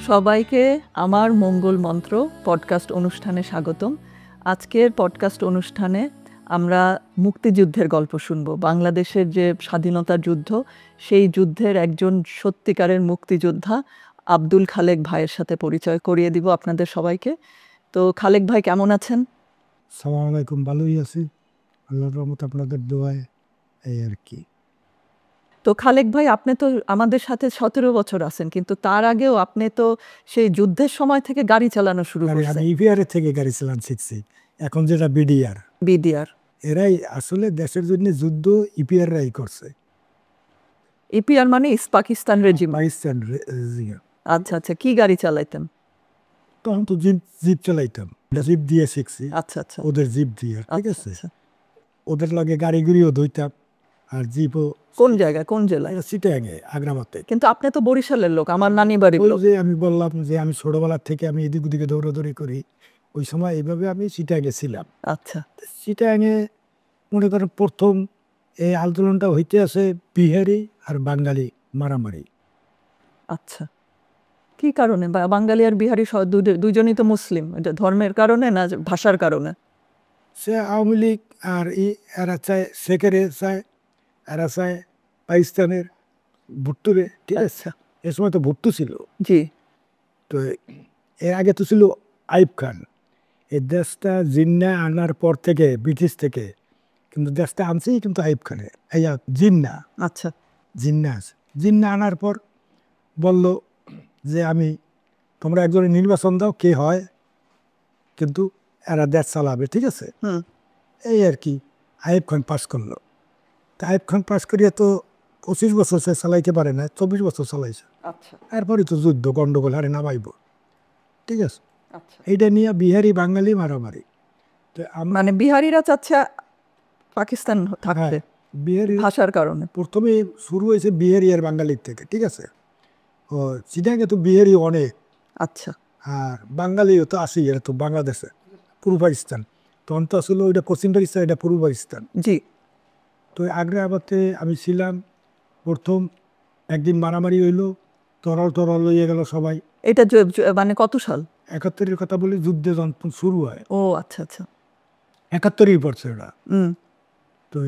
সবাইকে আমার মঙ্গল মন্ত্র পডকাস্ট অনুষ্ঠানে স্বাগতম। আজকের পডকাস্ট অনুষ্ঠানে আমরা মুক্তিযুদ্ধের গল্প শুনব। বাংলাদেশের যে স্বাধীনতার যুদ্ধ, সেই যুদ্ধের একজন সত্যিকারের মুক্তিযোদ্ধা আব্দুল খালেক ভাইয়ের সাথে পরিচয় করিয়ে দিব আপনাদের সবাইকে। তো খালেক ভাই কেমন আছেন? আসসালামু আলাইকুম, ভালোই আছি, আল্লাহর রহমতে, আপনাদের দোয়ায়, এই আর কি। তো খালেক ভাই, আপনি তো আমাদের সাথে 17 বছর আছেন, কিন্তু তার আগেও আপনি তো সেই যুদ্ধের সময় থেকে গাড়ি চালানো শুরু করছেন। আমি ইপিআর থেকে গাড়ি চালান শিখছি, এখন যেটা বিডিআর। এরাই আসলে দেশের জন্য যুদ্ধ ইপিআররাই করছে। ইপিআর মানে ইস্ট পাকিস্তান রেজিম। পাকিস্তান আচ্ছা আচ্ছা, কি গাড়ি চালাইতেন? তখন তো জিপ চালাইতাম, জিপ দিয়ে শিখছি। আচ্ছা আচ্ছা, ওদের জিপ দিয়ে, ঠিক আচ্ছা, আছে। আচ্ছা। ওদের লাগে গাড়িগুড়িও ধুইতাম, আর জিপও। কোন জায়গায়, কোন জেলায়? চিটাগাঙে, আগ্রাবাদে। কিন্তু আপনি তো বরিশালের লোক, আমার নানি বাড়ির লোক। যে আমি বললাম যে আমি ছোটবেলা থেকে আমি এদিক ওদিকে দৌড়াদৌড়ি করি, ওই সময় এইভাবে আমি চিটাগাঙে ছিলাম। আচ্ছা, চিটাগাঙে মনে করেন প্রথম এই আন্দোলনটা হইতে আছে বিহারি আর বাঙালি মারামারি। আচ্ছা। কি কারণে? বাঙালি আর বিহারি দুইজনই তো মুসলিম, এটা ধর্মের কারণে না ভাষার কারণে? সে আওয়ামী লীগ আর এরা চায় শেখেরে চায়, এরা চায় পাকিস্তানের ভুট্টুরে, ঠিক আছে। আচ্ছা, এ সময় তো ভুট্টু ছিল। জি। তো এর আগে তো ছিল আইব খান। এই দেশটা জিন্না আনার পর থেকে, ব্রিটিশ থেকে, কিন্তু দেশটা আনছেই কিন্তু আইব খানে, জিন্না। আচ্ছা, জিন্না আছে। জিন্না আনার পর বলল যে তোমরা একজনের নির্বাচন দাও, কে হয়, কিন্তু এরা দেশ চালাবে, ঠিক আছে। হুম, এই আর কি। আইব খান পাস করলো। তা আইব খান পাস করিয়া তো 25 বছর সে চালাইতে পারে না, 24 বছর চালাইছে। আচ্ছা, এরপরই তো যুদ্ধ গন্ডগোল হারে নামাইব, ঠিক আছে। আচ্ছা। এইটা নিয়ে বিহারি বাঙালি মারামারি। তো মানে বিহারিরা চাচ্ছে পাকিস্তান থাকতে, হ্যাঁ, বিহারি ভাষার কারণে। প্রথমে শুরু হয়েছে বিহারি আর বাঙালির থেকে, ঠিক আছে। ও চিটাগাঙে তো বিহারি অনেক, আচ্ছা, আর বাঙালিও তো আসি, এটা তো বাংলাদেশে পূর্ব পাকিস্তান। তখন তো আসলে ওইটা পশ্চিম পাকিস্তান, এটা পূর্ব পাকিস্তান। জি। তো আগ্রাবাদে আমি ছিলাম। প্রথম একদিন মারামারি হইলো, তরল হয়ে গেল সবাই। এটা মানে কত সাল? 71-এর কথা বলি, যুদ্ধে যখন শুরু হয়। ও আচ্ছা আচ্ছা। 71-ই পড়ছে ওরা। হুম। তো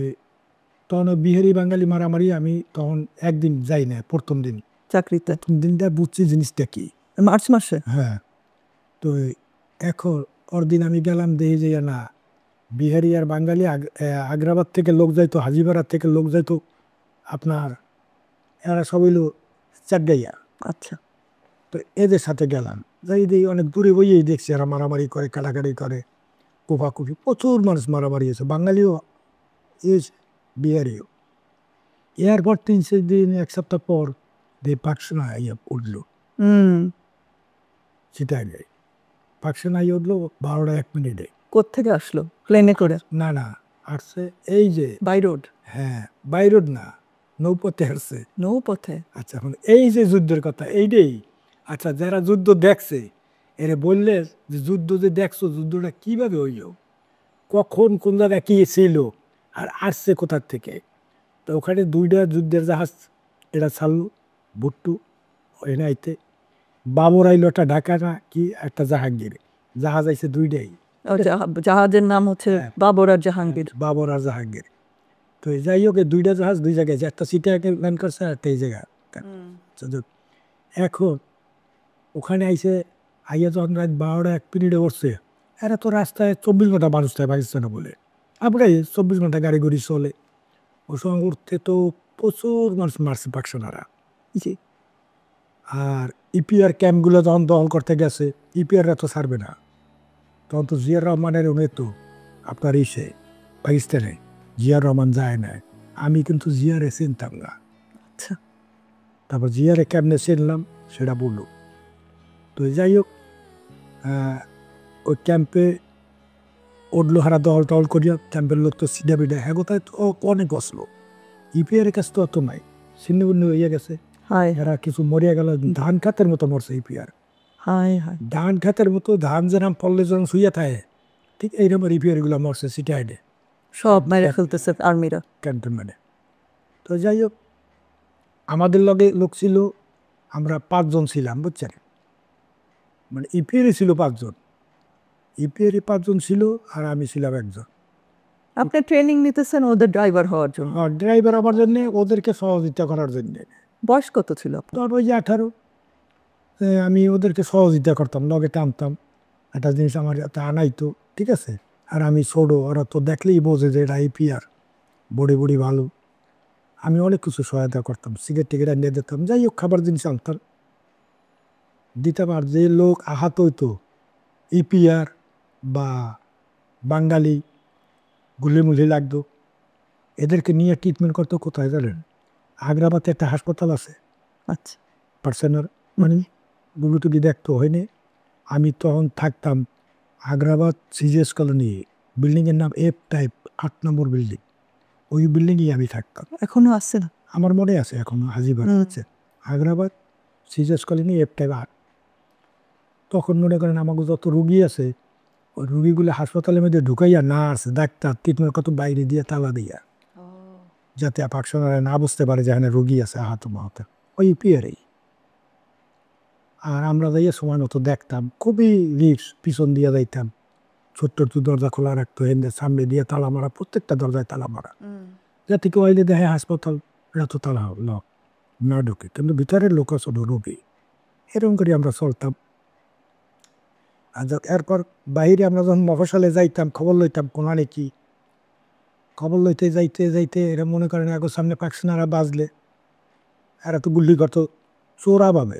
তখন বিহারি বাঙালি মারামারি, আমি তখন একদিন যাই না, প্রথম দিন। চাকরিতে প্রথম দিনটা বুঝছি জিনিসটা কি। মার্চ মাসে? হ্যাঁ। তো এখন ওর দিন আমি গেলাম, দেখি যে না, বিহারি আর বাঙালি আগ্রাবাদ থেকে লোক যাইতো, হাজিপাড়ার থেকে লোক যাইতো আপনার, এরা সব হইলো চাটগাইয়া। আচ্ছা। তো এদের সাথে গেলাম, যাই দেখি অনেক দূরে বইয়েই দেখছি এরা মারামারি করে, কাটাকাটি করে, কোপাকুপি, প্রচুর মানুষ মারামারি হয়েছে, বাঙালিও হয়েছে, বিহারিও। এরপর 3-4 দিন, এক সপ্তাহ পর দিয়ে পাকসেনা ইয়ে উঠলো হুম। চিটাগাঙে। পাকসেনা উঠলো 12টা 1 মিনিটে। কোত্থেকে আসলো? প্লেনে করে? না না, আসছে এই যে বাই রোড? হ্যাঁ, বাই রোড না, নৌপথে আসছে। নৌপথে? আচ্ছা, এখন এই যে যুদ্ধের কথা এইটাই। আচ্ছা, যারা যুদ্ধ দেখছে এরা বললে যে যুদ্ধ যে দেখছো, যুদ্ধটা কিভাবে হইল, কখন কোন জায়গায় কি ছিল, আর আসছে কোথার থেকে। তো ওখানে 2টা যুদ্ধের জাহাজ এরা ছাড়লো, ভুট্টু এনে আইতে। বাবর আইলো একটা ঢাকা না কি একটা জাহাঙ্গীর, জাহাজ আইছে 2টাই। জাহাজের নাম হচ্ছে হ্যাঁ, বাবর আর জাহাঙ্গীর। বাবর আর জাহাঙ্গীর। তো যাই হোক, 2টা জাহাজ 2 জায়গায়, একটা চিটাগাঙে ল্যান্ড করছে আর একটা এই জায়গা। এখন ওখানে আইসে, আইয়া যখন রাত 12টা 1 মিনিটে উঠছে, এরা তো রাস্তায় 24 ঘন্টা মানুষ থাকে পাকিস্তানে বলে, আমরাই 24 ঘন্টা গাড়ি গুড়ি চলে। ওই সময় উঠতে তো প্রচুর মানুষ মারছে পাকসেনারা। জি। আর ইপিআর ক্যাম্পগুলো যখন দখল করতে গেছে, ইপিআররা তো ছাড়বে না। তখন তো জিয়ার রহমানের উনি তো আপনার পাকিস্তানে জিয়ার রহমান যায় না। আমি কিন্তু জিয়ারে চিনতাম না। আচ্ছা। তারপর জিয়ারে কেমনে চিনলাম সেটা বললো। তো যাই হোক, ওই ক্যাম্পে উঠলো, হারা দল টল করিয়া, ক্যাম্পের লোক তো সিডা বিডা, হ্যাঁ কোথায় তো অনেক আসলো। ইপিআরের কাছে তো অত নাই, ছিন্ন ভিন্ন হইয়া গেছে। হাই এরা কিছু মরিয়া গেল, ধান খাতের মতো মরছে ইপিআর। High high. ধান খাতের মতো, ধান যেরকম পড়লে যখন শুইয়া থাকে, ঠিক এইরকম ইপিআর গুলো মরছে সিটাইডে, সব মেরে ফেলতেছে আর্মিরা। ক্যান্টনমেন্টে। তো যাই হোক, আমাদের লগে লোক ছিল, আমরা 5 জন ছিলাম, বুঝছেন। মানে ইপিআরই ছিল 5 জন, ইপিআরই 5 জন ছিল আর আমি ছিলাম একজন। আপনি ট্রেনিং নিতেছেন ওদের ড্রাইভার হওয়ার জন্য? আর ড্রাইভার হবার জন্যে, ওদেরকে সহযোগিতা করার জন্যে। বয়স কত ছিল আপনার? তখন ওই যে 18, আমি ওদেরকে সহযোগিতা করতাম, লগে টানতাম, একটা জিনিস আমার হাতে আনাইতো, ঠিক আছে। আর আমি ছোটো, ওরা তো দেখলেই বোঝে যে এটা ইপিআর, বডি বডি ভালো। আমি অনেক কিছু সহায়তা করতাম, সিগারেট টিকিট আনিয়ে দিতাম, যাই হোক খাবার জিনিস আনতাম দিতাম। আর যে লোক আহত হইতো ইপিআর বা বাঙালি গুলিমুলি লাগতো, এদেরকে নিয়ে ট্রিটমেন্ট করতো কোথায় জানেন? আগ্রাবাদে একটা হাসপাতাল আছে, আচ্ছা, পার্সোনাল, মানে রুগী দেখতো হয়নি। আমি তখন থাকতাম আগ্রাবাদ সিজিএস কলোনি, বিল্ডিংয়ের নাম এফ টাইপ, 8 নম্বর বিল্ডিং, ওই বিল্ডিংয়েই আমি থাকতাম। এখনো আছে না? আমার মনে আছে এখনো, হাজিবার আছে Agrabad CGS colony F type 8। তখন মনে করেন আমাকে যত রুগী আছে, ওই রুগীগুলো হাসপাতালের মধ্যে ঢুকাইয়া নার্স ডাক্তার ট্রিটমেন্ট কত বাইরে দিয়ে তালা দিয়া, যাতে পাকশনারা না বুঝতে পারে যে এখানে রুগী আছে আহত মাহত, ওই পিয়ারেই। আর আমরা যাইয়া সময় মতো দেখতাম, খুবই রিক্স, পিছন দিয়ে যাইতাম, ছোট্ট একটু দরজা খোলা রাখতো, এনে সামনে দিয়ে তালা মারা, প্রত্যেকটা দরজায় তালা মারা, যাতে কেউ আইলে দেখে হাসপাতাল এত তালা লক না ঢুকে, কিন্তু ভিতরের লোক ছোট রোগী, এরকম করে আমরা চলতাম। আর এরপর বাহিরে আমরা যখন মফস্বলে যাইতাম, খবর লইতাম কোনানে কি, খবর লইতে যাইতে যাইতে এরা মনে করেন এখন সামনে পাকসিনারা বাজলে এরা তো গুল্লি করতো চোরাভাবে,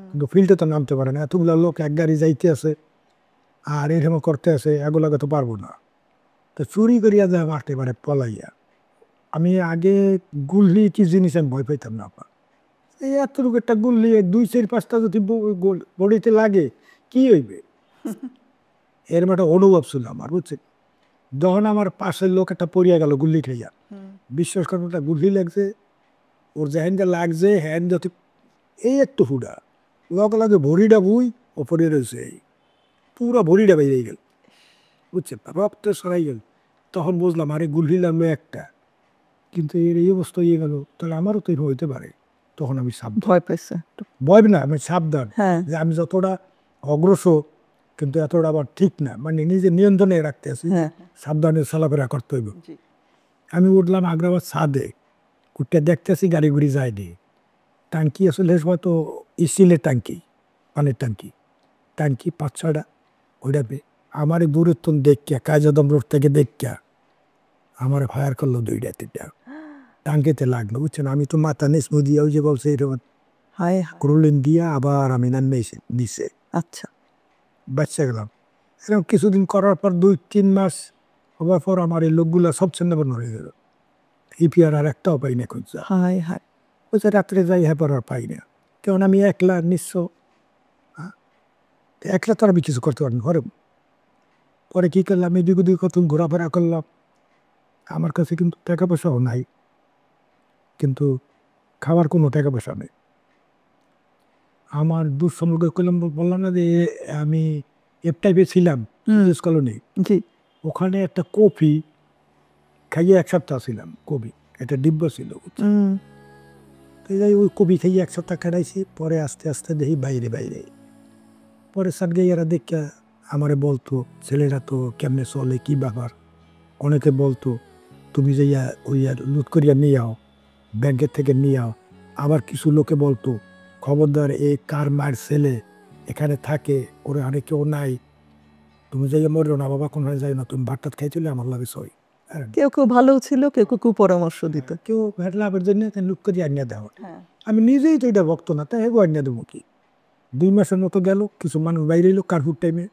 কিন্তু ফিল্ডে তো নামতে পারে না, এতগুলো লোক এক গাড়ি যাইতে আছে আর এরকম করতে আছে, এগুলোকে তো পারবো না, তো চুরি করিয়া যায় মারতে পারে পলাইয়া। আমি আগে গুল্লি কি জিনিস আমি ভয় পাইতাম না, এই এতটুকু একটা গুল্লি 2-4-5টা যদি বডিতে লাগে কি হইবে, এর একটা অনুভব ছিল আমার, বুঝছে। যখন আমার পাশের লোক একটা পড়িয়া গেল গুল্লি খাইয়া, বিশ্বাস করবো একটা গুল্লি লাগছে, ওর যে হ্যান্ডে লাগছে হ্যান্ড যত এই একটু হুডা লগে লাগে ভরিটা বুই ওপরে রয়েছে, এই পুরো ভরিটা বেরিয়ে গেল, বুঝছে, রক্ত সরাই গেল। তখন বুঝলাম আরে গুল্লি লাগলো একটা, কিন্তু এর এই অবস্থা ইয়ে গেল, তাহলে আমারও তো এরকম হইতে পারে। তখন আমি সাবধান, ভয় পাইছে? ভয় না, আমি সাবধান হ্যাঁ, যে আমি যতটা অগ্রসর কিন্তু এতটা আবার ঠিক না, মানে নিজের নিয়ন্ত্রণে রাখতে আছি, হ্যাঁ, সাবধানে চলাফেরা করতে হইব। আমি উঠলাম আগ্রাবাদ ছাদে, উঠতে দেখতেছি গাড়ি গুড়ি যায়নি, ট্যাঙ্কি আসলে হয়তো স্টিলের ট্যাঙ্কি, পানির ট্যাঙ্কি, ট্যাঙ্কি 5-6টা, ওইটা আমার দূরত্ব দেখিয়া কায়জাদম রোড থেকে দেখিয়া আমার ফায়ার করলো 2টা-3টা, ট্যাঙ্কিতে লাগলো, বুঝছেন। আমি তো মাথা নিচমু দিয়ে ওই যে বলছে এরকম হায়, ক্রোলিন দিয়া আবার আমি নামে নিচে আচ্ছা, বাচ্চা গেলাম। এরকম কিছুদিন করার পর 2-3 মাস হবার পর আমার এই লোকগুলো সব ছিন্নভিন্ন হয়ে গেল, ইপিআর আর একটাও পাই না খুঁজছে, হায় হায়, ওই যে রাত্রে যাই হ্যাঁ পর আর পাই না, কারণ আমি একলা নিঃস্ব, একলা তো আমি কিছু করতে পারি না ঘরে। পরে কী করলাম, এদিক ওদিক কত ঘোরাফেরা করলাম, আমার কাছে কিন্তু টাকা পয়সাও নাই, কিন্তু খাওয়ার কোনো টাকা পয়সা নেই। আমার দূর সম্পর্কে করলাম, বললাম না যে আমি এফ টাইপে ছিলাম কলোনি, জি, ওখানে একটা কফি খাইয়ে 1 সপ্তাহ ছিলাম, কফি একটা ডিব্বা ছিল, তো যাই ওই কফি খাইয়ে 1 সপ্তাহ কাটাইছি। পরে আস্তে আস্তে দেখি বাইরে বাইরে, পরে সার্গেইয়ারা দেখা আমারে বলতো ছেলেরা তো কেমনে চলে কী ব্যাপার, অনেকে বলতো তুমি যাইয়া ওই আর লুট করিয়া নিয়ে আও, ব্যাংকের থেকে নিয়ে আও। আবার কিছু লোকে বলতো খবরদার এই কার মায়ের ছেলে এখানে থাকে, ওরা অনেক কেউ নাই, তুমি যাইয়া মরো না বাবা, কোনখানে যাই না, তুমি ভাত টাত খাই চলে আমার লাগে সই। কেউ কেউ ভালো ছিল, কেউ কেউ কুপরামর্শ দিত। কেউ ভ্যাট লাভের জন্য লুট করিয়া আনিয়া দেওয়া, আমি নিজেই তো এটা ভক্ত না, তাই হেগো আনিয়া দেবো কি। 2 মাসের মতো গেল, কিছু মানুষ বাইরে এলো কার্ফুর টাইমে,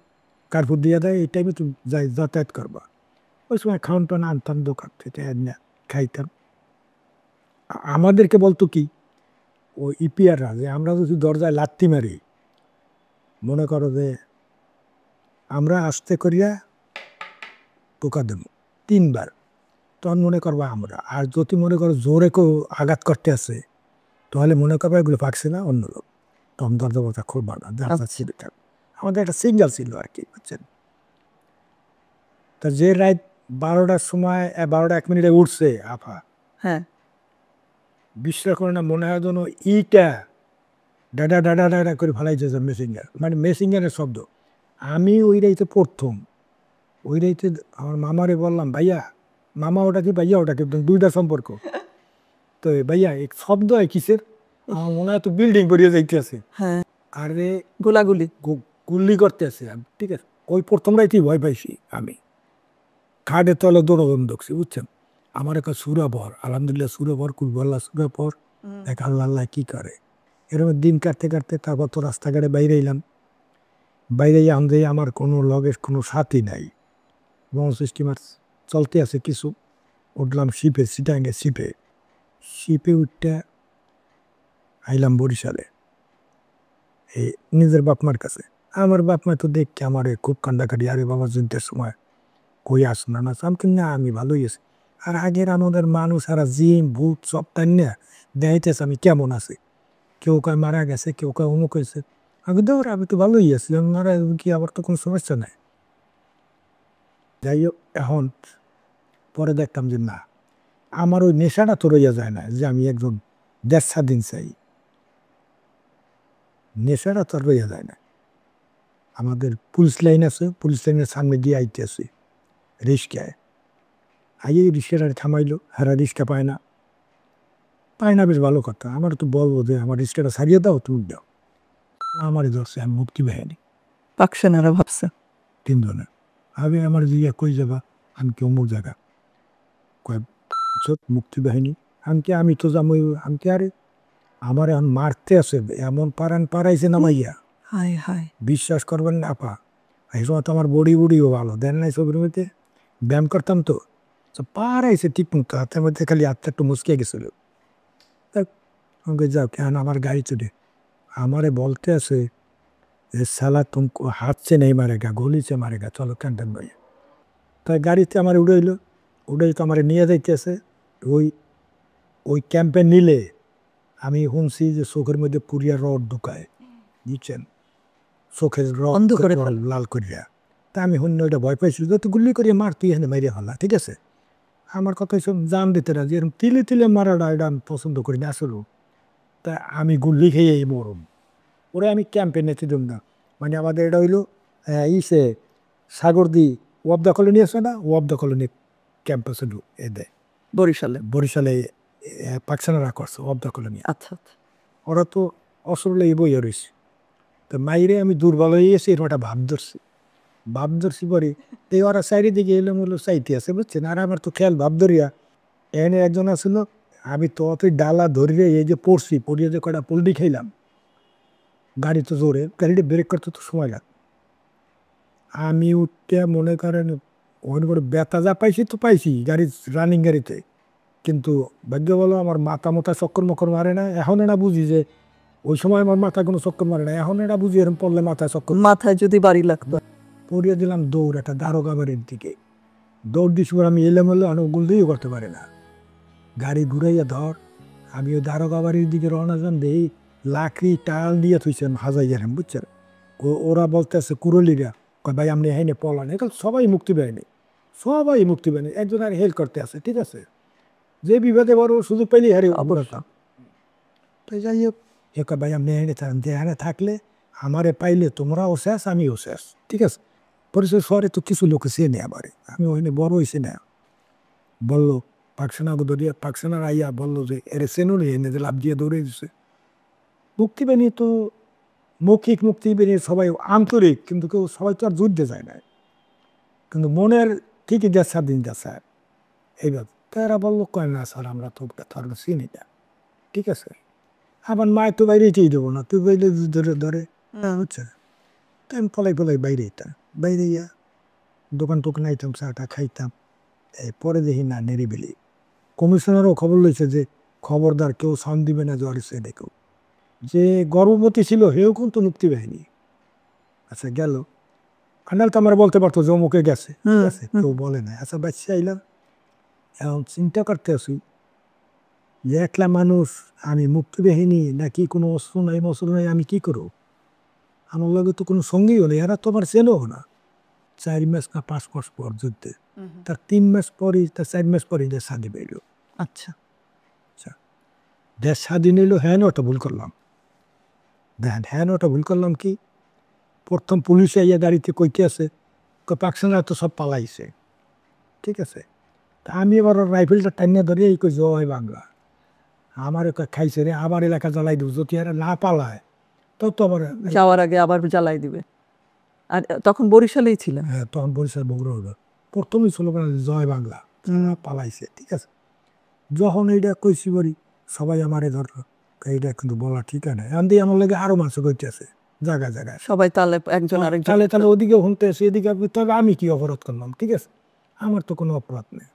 কার্ফুর দিয়ে দেয়, এই টাইমে তুমি যাই যাতায়াত করবা। ওই সময় খাওয়ান টান আনতাম দোকান থেকে, আনিয়া খাইতাম। আমাদেরকে বলতো কি ওই ইপিআররা, যে আমরা যদি দরজায় লাত্তি মারি, মনে করো যে আমরা আস্তে করিয়া টোকা দেব 3 বার, তখন মনে করবো আমরা, আর যদি মনে করো জোরে কেউ আঘাত করতে আছে, তাহলে মনে করবো এগুলো পাকছে না অন্য লোক, তখন দরজা বরজা খুলবা না, দরজা ছিঁড়ে থাকবে। আমাদের একটা সিঙ্গেল ছিল আর কি, বুঝছেন। তা যে রাত 12টার সময় 12টা 1 মিনিটে উঠছে আফা, হ্যাঁ, বিশ্বাস করে না, মনে হয় যেন ইটা ডাডা ডাডা ডাডা করে ফেলাইতেছে মেসিঙ্গার, মানে মেসিঙ্গারের শব্দ। আমি ওই রাইতে প্রথম ওই রাইতে আমার মামারে বললাম, ভাইয়া, মামা ওটা কি, ভাইয়া ওটা কি, দুইটা সম্পর্ক। তো ভাইয়া এক শব্দ হয় কিসের, আমার মনে হয় তো বিল্ডিং করিয়ে যাইতেছে, হ্যাঁ, আরে গোলাগুলি। গুল্লি করতে আছে। ঠিক আছে, ওই প্রথম রাইতেই ভয় পাইছি আমি, খাটের তলে দৌড়াদৌড় দেখছি, বুঝছেন। আমার একটা সুরা পর, আলহামদুলিল্লাহ সুরা পর, কুলবল্লা সুরা পর, এক আল্লাহ আল্লাহ কী করে। এরকম দিন কাটতে কাটতে তারপর তো রাস্তাঘাটে বাইরে এলাম। বাইরে আমাদের আমার কোনো লগের কোনো সাথী নাই, লঞ্চ স্টিমার চলতে আছে কিছু, উঠলাম শিপে, সিটাঙ্গে শিপে, শিপে উঠতে আইলাম বরিশালে এই নিজের বাপমার কাছে। আমার বাপমা তো দেখতে আমার খুব কান্দাকাটি, আরে বাবা যুদ্ধের সময় কই আস না না, আমি না আমি ভালোই আছি। আর আগের আমাদের মানুষ আর জিম ভূত সব তাই না দেখাইতেছে আমি কেমন আছি। কেউ কয় মারা গেছে, কেউ কয় অমুক হয়েছে। আমি দেওয়ার আমি তো ভালোই আছি, আমি মারা কি আমার তো কোনো সমস্যা নাই। যাই হোক, এখন পরে দেখতাম যে না, আমার ওই নেশাটা তো রইয়া যায় না যে আমি একজন দেশ স্বাধীন চাই, নেশাটা তো আর রইয়া যায় না। আমাদের পুলিশ লাইন আছে, পুলিশ লাইনের সামনে দিয়ে আইতে আছে রিস্কায়, আইয়ে রিস্কাটা থামাইলো, হারা রিস্কা পায় না, পায় না বেশ ভালো কথা। আমার তো বলবো যে আমার রিস্কাটা সারিয়ে দাও, তুমি দাও, আমারই ধরছে, আমি মুক্তি বাহিনী পাক সেনারা ভাবছে। তিনজনে। আমি আমার জিয়া কই যাবা, আমি কি অমুক জায়গা, কয় মুক্তি বাহিনী। আমি তো যাবো, আমি কি আরে আমার এখন মারতে আছে, এমন পারান পারাইছে নামাইয়া, হায় হায়। বিশ্বাস করবেন না আপা। এই সময় তো আমার বডি বুডিও ভালো, দেন নাই ছবির মধ্যে ব্যায়াম করতাম তো, পারাইছে ঠিক মতো, হাতের মধ্যে খালি হাতটা একটু মুচকে গেছিল। আমাকে যাও কেন আমার গাড়ি চলে, আমারে বলতে আছে যে সালা তুমকো হাত সে নেই মারেগা, গলি সে মারেগা, চলো ক্যান্টান ভাই। তাই গাড়িতে আমার উড়াইলো, উড়াই তো আমার নিয়ে যাইতেছে ওই ওই ক্যাম্পে নিলে। আমি শুনছি যে চোখের মধ্যে পুরিয়া রড ঢুকায়, বুঝছেন, চোখের অন্ধ করে রড ফেলে। লাল করিয়া। তা আমি শূন্য ওইটা ভয় পাইছিল, তো গুল্লি করিয়া মার, তুই এখানে মারিয়া হলা, ঠিক আছে। আমার কথা সব জান দিতে রাজি, এরকম তিলে তিলে মারাটা এটা আমি পছন্দ করি না আসলে। তা আমি গুল্লি খেয়েই মরুম, ওরে আমি ক্যাম্পে নেতে দিম না। মানে আমাদের এটা হইলো ইসে সাগরদি ওয়াবদা কলোনি আছে না, ওয়াবদা কলোনি ক্যাম্প আছে এ দেয় বরিশালে। বরিশালে, পাকসানারা করছে ওয়াবদা কলোনি। আচ্ছা আচ্ছা। ওরা তো অসলে এই বই রয়েছে। তো মাইরে আমি দুর্বল হয়ে গেছি, এরকম একটা ভাব ধরছি পরে। এই ওরা চারিদিকে এলো মূল্য চাইতে আছে, বুঝছেন। আর আমার তো খেয়াল ভাব ধরিয়া এনে একজন আসছিল, আমি তো অতই ডালা ধরিয়ে এই যে পড়ছি, পড়িয়ে যে কটা পোলট্রি খাইলাম, গাড়ি তো জোরে, গাড়িটা ব্রেক করতে তো সময় লাগে। আমি উঠতে মনে করেন ওখানে করে ব্যথা যা পাইছি তো পাইছি গাড়ি, রানিং গাড়িতে, কিন্তু ভাগ্য বলো আমার মাথা মথা চক্কর মক্কর মারে না। এখন এটা বুঝি যে ওই সময় আমার মাথায় কোনো চক্কর মারে না, এখন এটা বুঝি এরকম পড়লে মাথায় চক্কর। মাথায় যদি বাড়ি লাগতো। পড়িয়ে দিলাম দৌড় একটা দারোগা বাড়ির দিকে, দৌড় দিস আমি এলোমেলো অনুগুল দিয়েও করতে পারি না, গাড়ি ঘুরাইয়া ধর। আমি ওই দারোগা বাড়ির দিকে রওনা যান, দেই লাকড়ি টাল দিয়ে থুইছেন হাজাইয়ার, বুঝছেন। ওরা বলতেছে কুরলিরা, কয় ভাই আপনি হাইনে পলান, এখন সবাই মুক্তি পায়নি, সবাই মুক্তি পায়নি, একজন আর হেল্প করতে আছে, ঠিক আছে। যে বিবাদে বড় সুযোগ পাইলে হারে অবস্থা। তো যাই হোক, এ কয় ভাই আপনি হাইনে থাকেন, যে এখানে থাকলে আমারে পাইলে তোমরাও শেষ আমিও শেষ, ঠিক আছে। পরিচয় শহরে তো কিছু লোক চেনে আবারে, আমি ওইখানে বড় হয়েছি না। বললো পাকসানা দরিয়া, পাকসানার আইয়া বললো যে এর চেনো নেই, এনে যে লাভ দিয়ে দৌড়ে দিচ্ছে। মুক্তি বাহিনী তো মৌখিক মুক্তি বাহিনী সবাই আন্তরিক, কিন্তু কেউ সবাই তো আর যুদ্ধে যায় না, কিন্তু মনের ঠিকই দেশ স্বাধীন যাচ্ছে এইভাবে। তারা বললো কয় না স্যার আমরা তো ধর্ম চিনি না, ঠিক আছে। আমার মায়ের তো বাইরে এটাই দেবো না, তুই বাইরে ধরে ধরে হচ্ছে। তো আমি পলাই বাইরে যেতাম, বাইরে ইয়া দোকান টোকান আইতাম, চাটা খাইতাম। পরে দেখি না নিরিবিলি কমিশনারও খবর লইছে যে খবরদার কেউ সাউন্ড দিবে না জ্বর এসে দেখো। যে গর্ভবতী ছিল হেও কিন্তু মুক্তি বাহিনী। আচ্ছা গেল, আনাল তো আমার বলতে পারতো যে অমুকে গেছে, ঠিক আছে, কেউ বলে না। আচ্ছা বাচ্চা আইলাম, এখন চিন্তা করতে আসি যে একলা মানুষ, আমি মুক্তি বাহিনী নাকি কোনো অস্ত্র নাই মস্ত্র নাই, আমি কি করবো। আমার লগে তো কোনো সঙ্গীও নেই, এরা তো আমার চেনও না। 4 মাস না 5 মাস পর যুদ্ধে, তার 3 মাস পরই, তার 4 মাস পরই দেশ স্বাধীন এলো। আচ্ছা। আচ্ছা, দেশ স্বাধীন এলো, হ্যাঁ ওটা ভুল করলাম। দেখেন হ্যাঁ ওটা ভুল করলাম কি, প্রথম পুলিশে ইয়ে গাড়িতে কইতে আছে পাকসানরা তো সব পালাইছে, ঠিক আছে। তা আমি এবার রাইফেলটা টাইনিয়া ধরে এই কই জয় বাংলা, আমার খাইছে রে, আমার এলাকা জ্বালাই দেবো, যদি এরা না পালায় তো আবার যাওয়ার আগে আবার জ্বালাই দিবে। আর তখন বরিশালেই ছিলেন? হ্যাঁ তখন বরিশাল বগুড়া হলো, প্রথমেই স্লোগান জয় বাংলা, পালাইছে, ঠিক আছে। যখন এইটা কইছি বলি সবাই আমারে ধর, এইটা কিন্তু বলা ঠিক না, এখন দিয়ে আমার লাগে আরো মানুষ কইতেছে জায়গায় জায়গায়, সবাই তাহলে একজন আরেকজন তাহলে তাহলে ওদিকে শুনতে আসে এদিকে, তবে আমি কি অপরাধ করলাম, ঠিক আছে, আমার তো কোনো অপরাধ নেই।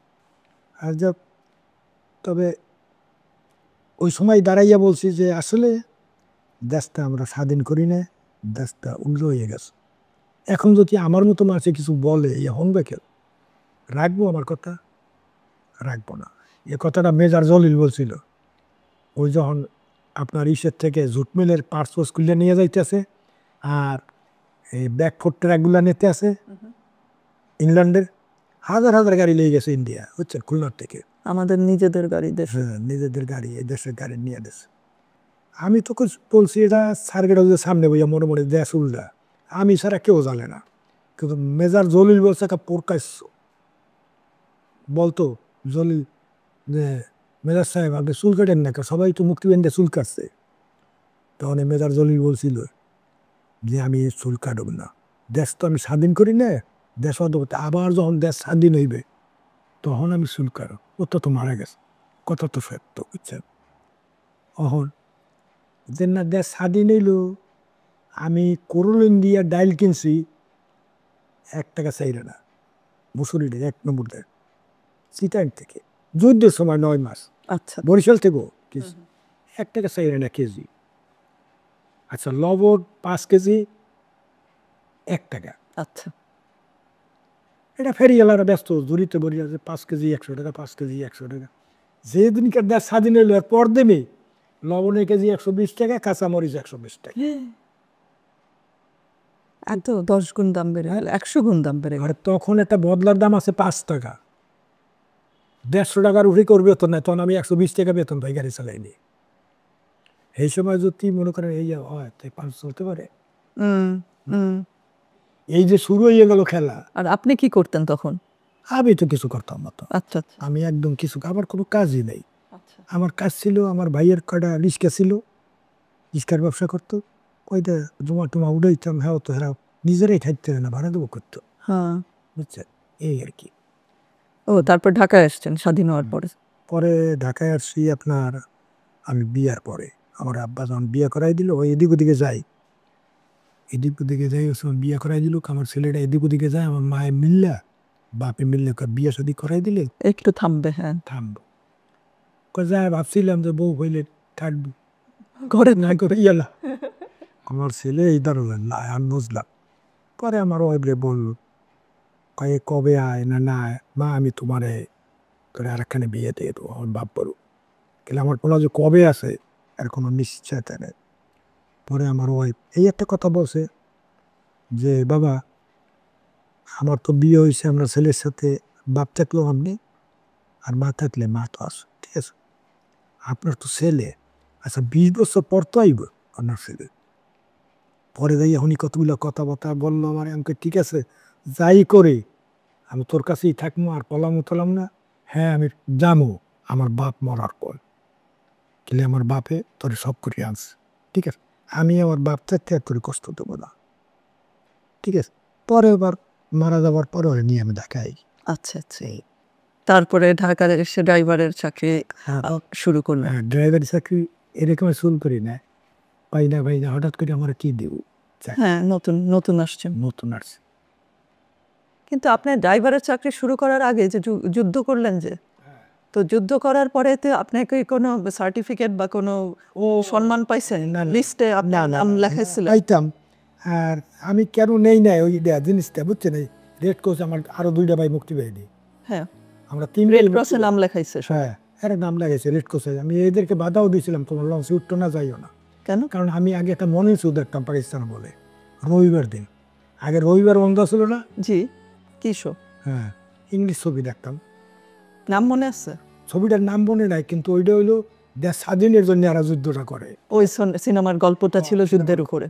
আর যা তবে ওই সময় দাঁড়াইয়া বলছি যে আসলে দেশটা আমরা স্বাধীন করি না, দেশটা উল্টো হয়ে গেছে। এখন যদি আমার মতো মানুষে কিছু বলে ইয়ে হনবে কেউ, রাখবো আমার কথা? রাখবো না। এ কথাটা মেজর জলিল বলছিল, ওই যখন আপনার ইসের থেকে জুট মিলের পার্টস খুলে নিয়ে যাইতেছে আর এই ব্যাকফুট ট্র্যাকগুলো নিতে আছে ইংল্যান্ডের, হাজার হাজার গাড়ি লেগে গেছে ইন্ডিয়া, বুঝছেন, খুলনার থেকে। আমাদের নিজেদের গাড়ি দেশ। হ্যাঁ নিজেদের গাড়ি, এই দেশের গাড়ি নিয়ে দেশে। আমি তো বলছি এটা সার্কেটা যে সামনে বইয়া মনে মনে দেশ উল্টা, আমি ছাড়া কেউ জানে না, কিন্তু মেজর জলিল বলছে একটা প্রকাশ্য বলতো জলিল যে মেজর সাহেব আপনি চুল কাটেন না, সবাই তো মুক্তি বেঁধে চুল কাটছে। তখন মেজর জলিল বলছিল যে আমি চুল কাটব না, দেশ তো আমি স্বাধীন করি না, দেশ আবার যখন দেশ স্বাধীন হইবে তখন আমি চুল কাটব। ওটা তো মারা গেছে, কথা তো সত্য, বুঝছেন। অহন যে না দেশ স্বাধীন হইল, আমি করল ইন্ডিয়া ডাইল কিনছি 1 টাকা চাইলে না, মুসুরিটা 1 নম্বর দেয় চিটাং থেকে, যুদ্ধের সময় 9 মাস, আচ্ছা বরিশাল থেকেও কিছু 1 টাকা চাইলে না কেজি। আচ্ছা লবণ 5 কেজি 1 টাকা, আচ্ছা এটা ফেরিওয়ালারা ব্যস্ত জড়িতে বলি আছে 5 কেজি 100 টাকা, 5 কেজি 100 টাকা। যেদিনকার দেশ স্বাধীন হইল আর পর দেবে লবণের কেজি 120 টাকা, কাঁচামরিচ 120 টাকা। এত 10 গুণ দাম বেড়ে গেল, 100 গুণ দাম বেড়ে গেল। আর তখন একটা বদলার দাম আছে 5 টাকা, 150 টাকার উঠে করবে বেতন নাই, তখন আমি 120 টাকা বেতন পাই গাড়ি চালাইনি। এই সময় যদি মনে করেন এই হয় তাই 5 চলতে পারে। হুম হুম। এই যে শুরু হয়ে গেল খেলা। আর আপনি কি করতেন তখন? আমি তো কিছু করতাম না তো, আচ্ছা আচ্ছা আমি একদম কিছু, আমার কোনো কাজই নেই। আচ্ছা। আমার কাজ ছিল, আমার ভাইয়ের কটা রিক্সা ছিল, রিক্সার ব্যবসা করতো, ওইটা জমা টমা উঠাইতাম, হ্যাঁ তো হ্যাঁ নিজেরাই খাইতে না, ভাড়া দেবো করতো, হ্যাঁ। বুঝছেন, এই আর কি। ও তারপর ঢাকায় আসছেন স্বাধীন হওয়ার পরে? পরে ঢাকায় আসছি আপনার আমি বিয়ার পরে, আমার আব্বা যখন বিয়ে করাই দিল, ওই এদিক ওদিকে যাই, এদিক ওদিকে যাই, ওই সময় বিয়ে করাই দিল, আমার ছেলেটা এদিক ওদিকে যায়, আমার মায়ের মিললা বাপে মিললে বিয়ে শাদি করাই দিলে একটু থামবে। হ্যাঁ থামবো, যায় ভাবছিলাম যে বউ হইলে থাকবো, ঘরে না করে ইয়ালা আমার ছেলে এই ধরনের না, আমি বুঝলাম। পরে আমার ওয়াইফরে বলল কয়ে কবে আয় না না আয়? মা আমি তোমারে তোরে আরেকখানে বিয়ে দিয়ে দেবো, আমার বাপ বলু, কিন্তু আমার কোনো যে কবে আছে আর কোনো নিশ্চয়তা নেই। পরে আমার ওয়াইফ এই একটা কথা বলছে যে বাবা আমার তো বিয়ে হয়েছে, আমরা ছেলের সাথে বাপ থাকলেও আপনি আর মা থাকলে মা তো আছে, ঠিক আছে, আপনার তো ছেলে, আচ্ছা 20 বছর পর তো আইব আপনার ছেলে। পরে যাই এখনই কতগুলো কথাবার্তা বললো আমার, আমাকে ঠিক আছে যাই করে আমি তোর কাছেই থাকবো, আর পলামও তলাম না। হ্যাঁ আমি জামো আমার বাপ মরার পর, কিন্তু আমার বাপে তোর সব করে আনছে, ঠিক আছে, আমি আমার বাপ থাকতে এক করে কষ্ট দেবো না, ঠিক আছে। পরে এবার মারা যাওয়ার পরে ওরে নিয়ে আমি দেখাই। আচ্ছা আচ্ছা। তারপরে ঢাকার এসে ড্রাইভারের চাকরি শুরু করলেন? হ্যাঁ ড্রাইভারি চাকরি এরকম শুরু করি না, পাই না ভাই না, হঠাৎ করে আমার কি দেবো, হ্যাঁ নতুন নতুন আসছেন। নতুন আসছে। কিন্তু আপনি ড্রাইভারের চাকরি শুরু করার আগে যে যুদ্ধ করলেন যে, তো যুদ্ধ করার পরে তো আপনাকে কোনো সার্টিফিকেট বা কোনো সম্মান পাইছেন? লিস্টে আপনার নাম লেখাইছিল? পাইতাম, আর আমি কেন নেই নাই ওই জিনিসটা, বুঝছেন, এই রেড ক্রস আমার আরো 2টা ভাই মুক্তি পেয়েছি, হ্যাঁ আমরা 3 রেড ক্রসে নাম লেখাইছে? হ্যাঁ একটা নাম লাগাইছে রেড ক্রসে। আমি এদেরকে বাধাও দিয়েছিলাম তোমার লঞ্চে উঠতো না, যাইও না, কেন? কারণ আমি আগে একটা মর্নিং শো দেখতাম পাকিস্তান বলে, রবিবার দিন, আগে রবিবার বন্ধ ছিল না। জি কি শো? হ্যাঁ ইংলিশ ছবি দেখতাম, নাম মনে আছে? ছবিটার নাম মনে নাই, কিন্তু ওইটা হইলো দেশ স্বাধীনের জন্য এরা যুদ্ধটা করে। ওই সিনেমার গল্পটা ছিল যুদ্ধের উপরে।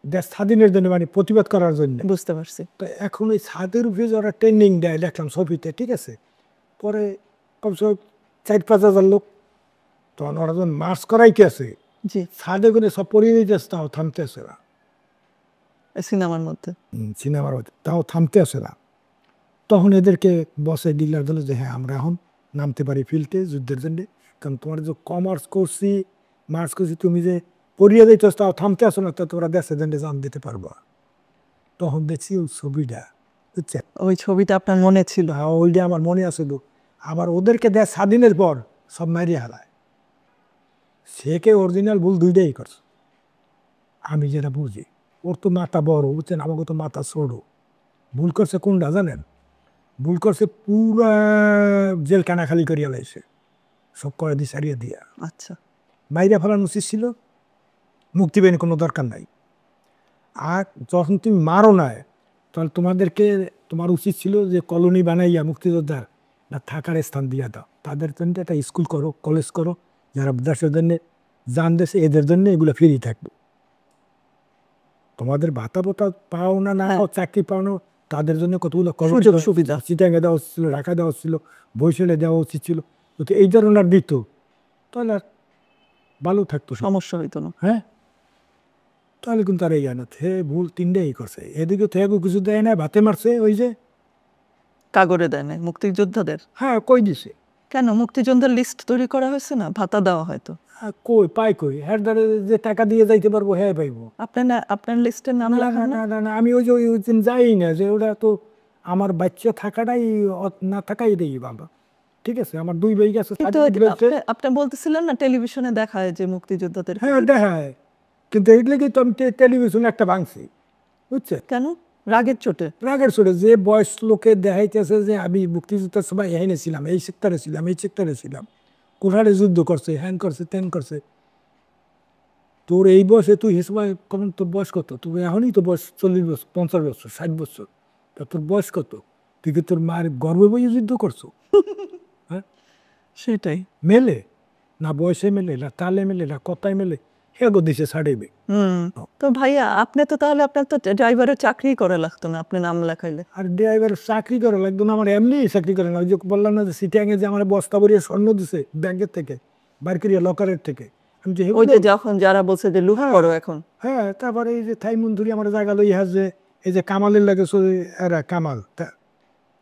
দেশ স্বাধীনের জন্য মানে প্রতিবাদ করার জন্য। বুঝতে পারছি। তো এখন ওই ছাদের উপরে ওরা ট্রেনিং দেয় দেখলাম ছবিতে, ঠিক আছে। পরে কমসে কম 4-5 হাজার লোক, তখন ওরা যখন মার্চ করাইতে আছে জি, ছাদে করে সব পরিয়ে দিতেছে, তাও থামতে আসে না সিনেমার মধ্যে। সিনেমার মধ্যে, তাও থামতে আসে না। তখন এদেরকে বসে ডিলার দিল যে হ্যাঁ আমরা এখন নামতে পারি ফিল্ডে যুদ্ধের জন্য, কারণ তোমার যে কমার্স করছি মার্চ করছি তুমি যে পড়িয়ে দিতেছ তাও থামতে আসো না, তো তোমরা দেশের জন্য জান দিতে পারবো। তখন দেখছি ওই ছবিটা, বুঝছেন, ওই ছবিটা আপনার মনে ছিল? ওইটা আমার মনে আছে। আবার ওদেরকে দেশ স্বাধীনের পর সব মারিয়ে হালায়। সে কে অরিজিনাল ভুল দুইটাই করছে আমি যেটা বুঝি। ওর তো মাথা বড়, বুঝছেন, আমাকে তো মাথা ছোটো। ভুল করছে কোনটা জানেন? ভুল করছে পুরা জেলখানা খালি করিয়া লাইছে, সব করে দিয়ে সারিয়ে দিয়া। আচ্ছা, মাইরা ফেলানো উচিত ছিল, মুক্তি পেয়ে কোনো দরকার নাই। আর যখন তুমি মারো না, তাহলে তোমাদেরকে তোমার উচিত ছিল যে কলোনি বানাইয়া মুক্তিযোদ্ধার না থাকার স্থান দিয়া দাও, তাদের জন্য একটা স্কুল করো, কলেজ করো, যারা দেশের জন্য জান দেশে এদের জন্য এগুলো ফ্রি থাকবে। তোমাদের ভাতা ভাতা পাও না না পাও, চাকরি পাও না, তাদের জন্য কতগুলো সুযোগ সুবিধা চিটাঙ্গে দেওয়া উচিত ছিল, ঢাকা দেওয়া উচিত ছিল, বরিশালে দেওয়া উচিত ছিল। যদি এই ধরনের দিত তাহলে আর ভালো থাকতো, সমস্যা হইতো না। হ্যাঁ। তাহলে কিন্তু আর এই না, থে ভুল তিনটাই করছে। এদিকে থেগো কিছু দেয় না, ভাতে মারছে ওই যে কাগরে দেয় না মুক্তিযোদ্ধাদের? হ্যাঁ কই দিছে। কেন? মুক্তিযোদ্ধার লিস্ট তৈরি করা হয়েছে না, ভাতা দেওয়া হয়তো। হ্যাঁ কই পাই, কই হ্যাঁ দ্বারা যে টাকা দিয়ে যাইতে পারবো হ্যাঁ পাইবো। আপনার লিস্টের নাম না লেখা না না? না না না, আমি ওই যে ওই দিন যাই না, যে ওটা তো আমার বাচ্চা থাকাটাই না থাকাই দেই বাবা, ঠিক আছে। আমার 2 ভাই গেছে কিন্তু আপনি বলতেছিলেন না টেলিভিশনে দেখায় যে মুক্তিযোদ্ধাদের। হ্যাঁ দেখায়, কিন্তু এইগুলো তো আমি টেলিভিশন একটা ভাঙছি, বুঝছে। কেন? রাগের চোটে? রাগের ছোটে যে বয়স লোকে দেখাইতেছে যে আমি মুক্তিযুদ্ধের সময় এখানে ছিলাম, এই সেক্টরে ছিলাম, এই সেক্টরে ছিলাম, কোথায় যুদ্ধ করছে, হ্যান করছে, ত্যান করছে। তোর এই বয়সে তুই এই সময় কখন, তোর বয়স কত? তুই এখনই তো বয়স 40 বছর, 50 বছর, 60 বছর, তা তোর বয়স কত? তুই কি তোর মায়ের গর্বে বইয়ে যুদ্ধ করছো? হ্যাঁ, সেটাই। মেলে না, বয়সে মেলে না, তালে মেলে না, কথায় মেলে, হেগো দিছে ছাড়াইবে। তো ভাইয়া আপনি তো তাহলে আপনার তো ড্রাইভারের চাকরি করা লাগতো না আপনি নাম লেখাইলে? আর ড্রাইভার চাকরি করা লাগতো না, আমার এমনি চাকরি করে না। ওই যে বললাম না যে সিটিয়াঙে যে আমার বস্তা ভরিয়ে স্বর্ণ দিছে ব্যাংকের থেকে, বাইর করিয়া লকারের থেকে, আমি যে ওই যে যখন যারা বলছে যে লুট করো এখন। হ্যাঁ। তারপরে এই যে থাই মন্দিরি আমার জায়গা লই যে এই যে কামালের লাগে এরা কামাল,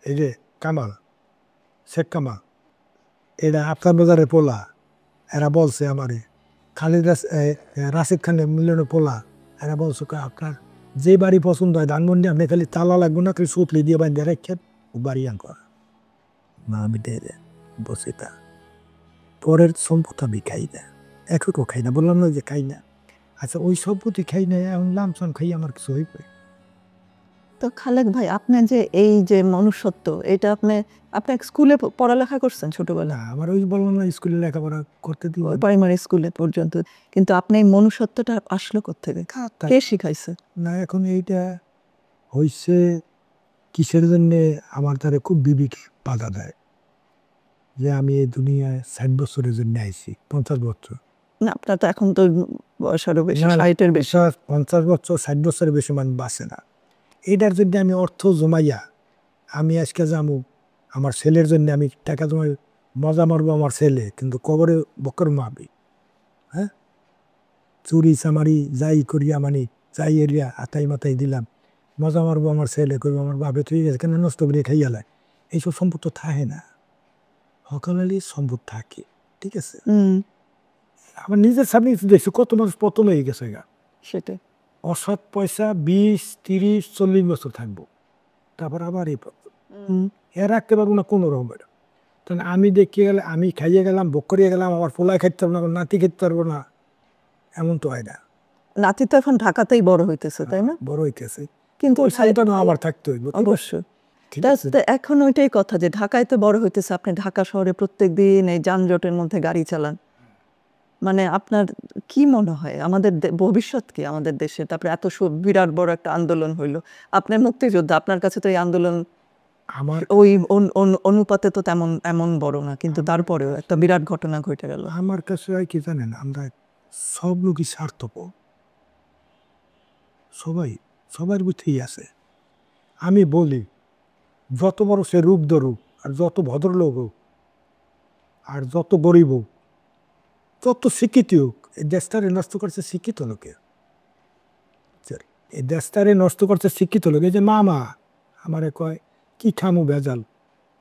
এই যে কামাল, শেখ কামাল, এরা আফতার বাজারের পোলা, এরা বলছে আমারে খালিদ রাশিদ খানের মিলনের পোলা, এরা বলছে আপনার যে বাড়ি পছন্দ হয় ধানমন্ডি, আপনি খালি তালা লাগবে না, খালি সুতলি দিয়ে বাইন্দে রেখেন, ও বাড়ি আন করা না, আমি দিয়ে বসে তা পরের সম্পদ আমি খাই না, একটু খাই না, বললাম না যে খাই না। আচ্ছা ওই সম্পত্তি খাই না, এখন লামসন খাই আমার কিছু হইবে। তো খালেক ভাই আপনি যে এই যে মনুষ্যত্ব, এটা আপনি স্কুলে পড়ালেখা করছেন ছোটবেলা? না, আমার ওই বললাম না স্কুলে লেখাপড়া করতে দিব, প্রাইমারি স্কুলে পর্যন্ত, কিন্তু আপনি এই মনুষ্যত্বটা আসলো কোত্থেকে? কে শিখাইছে? না এখন এইটা হইছে কিসের জন্যে আমার দ্বারা খুব বিবেক বাধা দেয় যে আমি এই দুনিয়ায় 60 বছরের জন্য আইছি, 50 বছর না আপনার তো এখন তো বয়স আরো বেশি, না, 60-এর বেশি। 50 বছর 60 বছরের বেশি মানুষ বাঁচে না। এইটার জন্য আমি অর্থ জমাইয়া আমি আজকে যাবো আমার ছেলের জন্য, আমি টাকা জমাই মজা মারবো আমার ছেলে, কিন্তু কবরে বকর মারবি। হ্যাঁ, চুরি চামারি যাই করিয়া মানে যাই এরিয়া আতাই মাথায় দিলাম, মজা মারবো আমার ছেলে, করবো আমার বাপে তুই গেছে কেন নষ্ট করে খাইয়ালায়, এইসব সম্পদ তো থাকে না, সকালে সম্পদ থাকে, ঠিক আছে। আমার নিজের সামনে দেখছি কত মানুষ পতন হয়ে গেছে গা, সেটাই। অসৎ পয়সা 20, 30, 40 বছর থাকবো, তারপর আবার এই এর রাখতে পারবো না কোনো রকমের। তাহলে আমি দেখিয়ে গেলে, আমি খাইয়ে গেলাম, ভোগ করিয়ে গেলাম, আমার পোলায় খাইতে পারবো না, আমার নাতি খেতে পারবো না, এমন তো হয় না। নাতি তো এখন ঢাকাতেই বড় হইতেছে, তাই না? বড় হইতেছে, কিন্তু ওই সাইডটা না আমার থাকতে হইব, অবশ্যই। ঠিক তা আছে। এখন ওইটাই কথা যে ঢাকায় তো বড় হইতেছে, আপনি ঢাকা শহরে প্রত্যেকদিন এই যানজটের মধ্যে গাড়ি চালান, মানে আপনার কি মনে হয় আমাদের ভবিষ্যৎ কি আমাদের দেশে? তারপরে এত বিরাট বড় একটা আন্দোলন হইলো, আপনি মুক্তিযোদ্ধা, আপনার কাছে তো এই আন্দোলন আমার ওই অনুপাতে তো এমন বড় না, কিন্তু তারপরেও একটা বিরাট ঘটনা ঘটে গেল। আমার কাছে হয় কি জানেন, আমরা সব লোকই স্বার্থপর, সবাই সবার বুঝেই আছে। আমি বলি যত বড় সে রূপ ধরুক, আর যত ভদ্রলোক হোক, আর যত গরিব হোক, যত শিক্ষিত হোক, এই দেশটারে নষ্ট করছে শিক্ষিত লোকে। এই দেশটারে নষ্ট করছে শিক্ষিত লোক। এই যে মামা আমারে কয় কি ঠামু ভেজাল,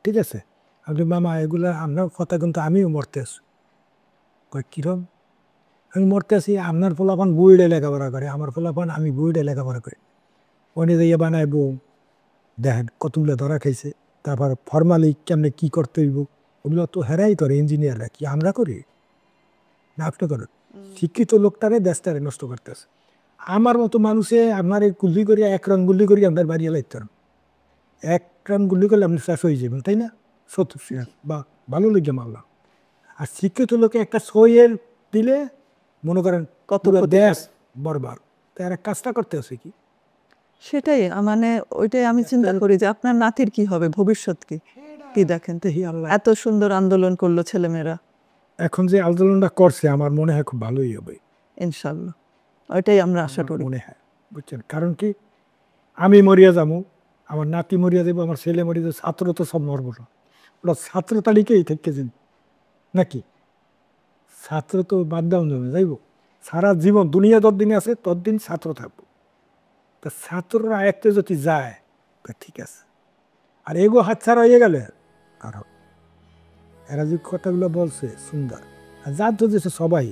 ঠিক আছে, আপনি মামা এগুলা আপনার কথা, কিন্তু আমিও মরতে আছি। কয় কিরম? আমি মরতে আছি, আপনার পোলাপান বুইডে লেখাপড়া করে, আমার পোলাপান আমি বুইডে লেখাপড়া করি, ওনে দিয়ে বানায় বউ, দেখেন কতগুলো ধরা খাইছে। তারপর ফর্মালি কেমনে কি করতে হইব, ওগুলো তো হেরাই করে ইঞ্জিনিয়াররা, কি আমরা করি না আপনি করেন? শিক্ষিত লোকটারে দেশটারে নষ্ট করতেছে। আমার মতো মানুষে আপনার এই গুলি করি, এক রান গুলি করি আপনার বাড়ি এলাইতে পারেন, এক রান গুলি করলে আপনি শেষ হয়ে যাবেন, তাই না? সত্য বা ভালো লেগে মারলাম। আর শিক্ষিত লোকে একটা সইয়ের দিলে মনে করেন কত পুরো ক্ষতি দেশ করে। বরবার। তাই আর কাজটা করতে আছে কি? সেটাই মানে ওইটাই আমি চিন্তা করি যে আপনার নাতির কি হবে, ভবিষ্যৎ কি কি দেখেন তো। এত সুন্দর আন্দোলন করলো ছেলেমেয়েরা, এখন যে আন্দোলনটা করছে আমার মনে হয় খুব ভালোই হবে, ইনশাল্লাহ ওইটাই আমরা আশা আমার করি। মনে হয়, বুঝছেন? কারণ কি, আমি মরিয়া যাবো, আমার নাতি মরিয়া যাবো, আমার ছেলে মরিয়া যাবো, ছাত্র তো সব মরব না। ওরা ছাত্র তালিকাই থেকে যান নাকি? ছাত্র তো বাদ দাও যাবে, যাইব সারা জীবন, দুনিয়া যতদিন আছে ততদিন ছাত্র থাকবো। তা ছাত্ররা একটা যদি যায় তা ঠিক আছে, আর এগো হাতছাড়া হয়ে গেলে কারণ এরা যে কথাগুলো বলছে সুন্দর, আর যার তো দেশে সবাই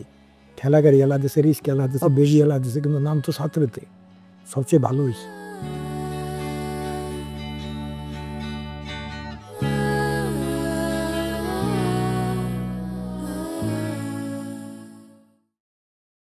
ঠেলা গাড়ি এলা দিছে, রিস্ক এলা দিছে, বেজি এলা দিছে, কিন্তু নাম তো ছাত্রতে সবচেয়ে ভালো হয়েছে।